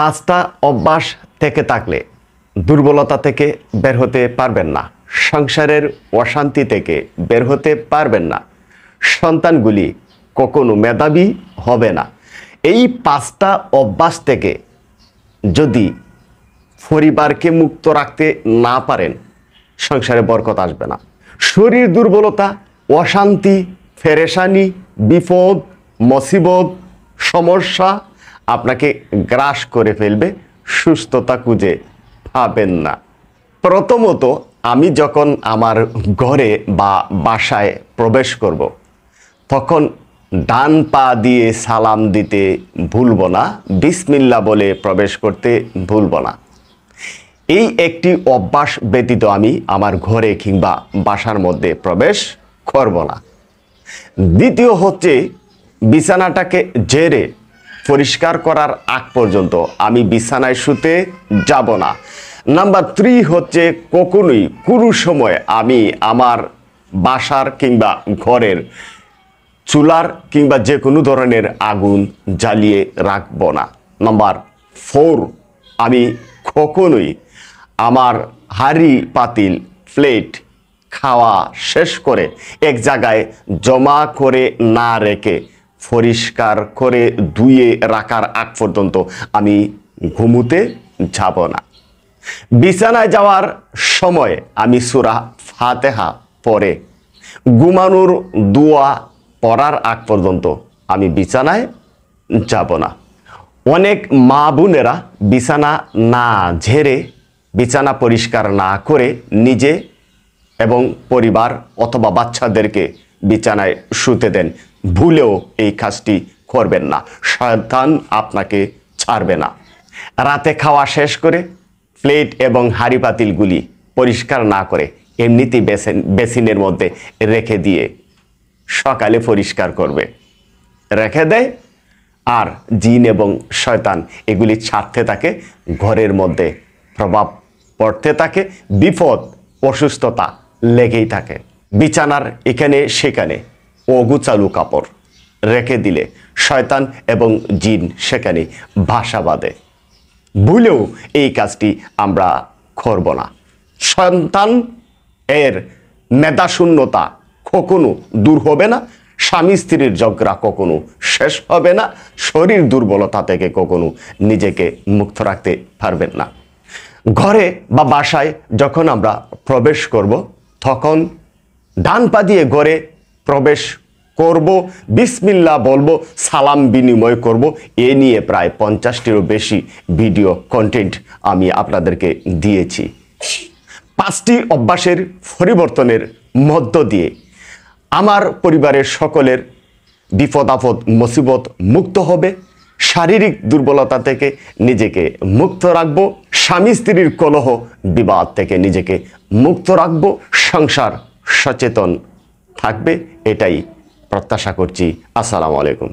পাঁচটা অভ্যাস থেকে থাকলে দুর্বলতা থেকে বের হতে পারবেন না, সংসারের অশান্তি থেকে বের হতে পারবেন না, সন্তানগুলি কখনো মেধাবী হবে না। এই পাঁচটা অভ্যাস থেকে যদি পরিবারকে মুক্ত রাখতে না পারেন, সংসারে বরকত আসবে না। শরীর দুর্বলতা, অশান্তি, পেরেশানি, বিপদ, মুসিবত, সমস্যা আপনাকে গ্রাস করে ফেলবে, সুস্থতা খুঁজে পাবেন না। প্রথমত, আমি যখন আমার ঘরে বা বাসায় প্রবেশ করব, তখন ডান পা দিয়ে সালাম দিতে ভুলব না, বিসমিল্লাহ বলে প্রবেশ করতে ভুলব না। এই একটি অভ্যাস ব্যতীত আমি আমার ঘরে কিংবা বাসার মধ্যে প্রবেশ করব না। দ্বিতীয় হচ্ছে, বিছানাটাকে ঝেড়ে পরিষ্কার করার আগ পর্যন্ত আমি বিছানায় শুতে যাব না। নাম্বার 3 হচ্ছে, কখনোই কোনো সময় আমি আমার বাসার কিংবা ঘরের চুলার কিংবা যে কোনো ধরনের আগুন জ্বালিয়ে রাখব না। নাম্বার 4, আমি কখনোই আমার হাঁড়ি পাতিল প্লেট খাওয়া শেষ করে এক জায়গায় জমা করে না রেখে পরিষ্কার করে ধুয়ে রাখার আগ পর্যন্ত আমি ঘুমোতে যাব না। বিছানায় যাওয়ার সময় আমি সূরা ফাতিহা পড়ে ঘুমানোর দোয়া পড়ার আগ পর্যন্ত আমি বিছানায় যাব না। অনেক মা বোনেরা বিছানা না ঝেড়ে, বিছানা পরিষ্কার না করে নিজে এবং পরিবার অথবা বাচ্চাদেরকে বিছানায় শুতে দেন। ভুলেও এই কাজটি করবেন না, শয়তান আপনাকে ছাড়বে না। রাতে খাওয়া শেষ করে প্লেট এবং হাঁড়ি পাতিলগুলি পরিষ্কার না করে এমনিতেই বেসিনের মধ্যে রেখে দিয়ে সকালে পরিষ্কার করবে, রেখে দেয়। আর জিন এবং শয়তান এগুলি ছাড়তে থাকে, ঘরের মধ্যে প্রভাব পড়তে থাকে, বিপদ অসুস্থতা লেগেই থাকে। বিছানার এখানে সেখানে অগোছালো কাপড় রেখে দিলে শয়তান এবং জিন সেখানে বাসা বাঁধে। ভুলেও এই কাজটি আমরা করব না। সন্তান এর মেধাশূন্যতা কখনো দূর হবে না, স্বামী স্ত্রীর ঝগড়া কখনো শেষ হবে না, শরীর দুর্বলতা থেকে কখনো নিজেকে মুক্ত রাখতে পারবেন না। ঘরে বা বাসায় যখন আমরা প্রবেশ করব, তখন ডান পা দিয়ে ঘরে প্রবেশ করব, বিসমিল্লাহ বলবো, সালাম বিনিময় করব। এ নিয়ে প্রায় 50টিরও বেশি ভিডিও কন্টেন্ট আমি আপনাদেরকে দিয়েছি। 5টি অভ্যাসের পরিবর্তনের মধ্য দিয়ে আমার পরিবারের সকলের বিপদ আপদ মুসিবত মুক্ত হবে, শারীরিক দুর্বলতা থেকে নিজেকে মুক্ত রাখব, স্বামী স্ত্রীর কলহ বিবাদ থেকে নিজেকে মুক্ত রাখব, সংসার সচেতন থাকবে, এটাই প্রত্যাশা করছি। আসসালামু আলাইকুম।